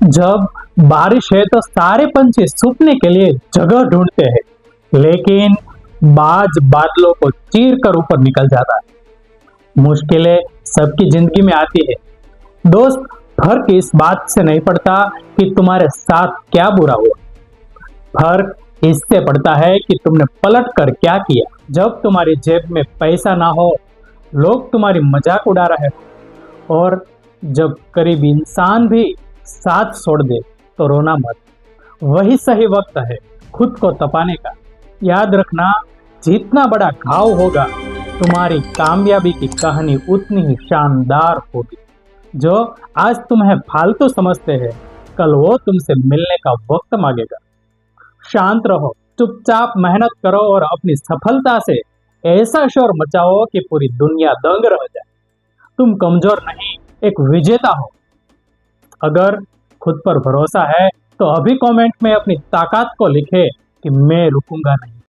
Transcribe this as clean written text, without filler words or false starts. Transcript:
जब बारिश है तो सारे पंछी छुपने के लिए जगह ढूंढते हैं, लेकिन बाज बादलों को चीर कर ऊपर निकल जाता है। मुश्किलें सबकी जिंदगी में आती है दोस्त। फर्क इस बात से नहीं पड़ता कि तुम्हारे साथ क्या बुरा हुआ, फर्क इससे पड़ता है कि तुमने पलट कर क्या किया। जब तुम्हारी जेब में पैसा ना हो, लोग तुम्हारी मजाक उड़ा रहे हो, और जब करीबी इंसान भी साथ छोड़ दे तो रोना मत। वही सही वक्त है खुद को तपाने का। याद रखना, जितना बड़ा घाव होगा, तुम्हारी कामयाबी की कहानी उतनी ही शानदार होगी। जो आज तुम्हें फालतू समझते हैं, कल वो तुमसे मिलने का वक्त मांगेगा। शांत रहो, चुपचाप मेहनत करो और अपनी सफलता से ऐसा शोर मचाओ कि पूरी दुनिया दंग रह जाए। तुम कमजोर नहीं, एक विजेता हो। अगर खुद पर भरोसा है तो अभी कमेंट में अपनी ताकत को लिखे कि मैं रुकूंगा नहीं।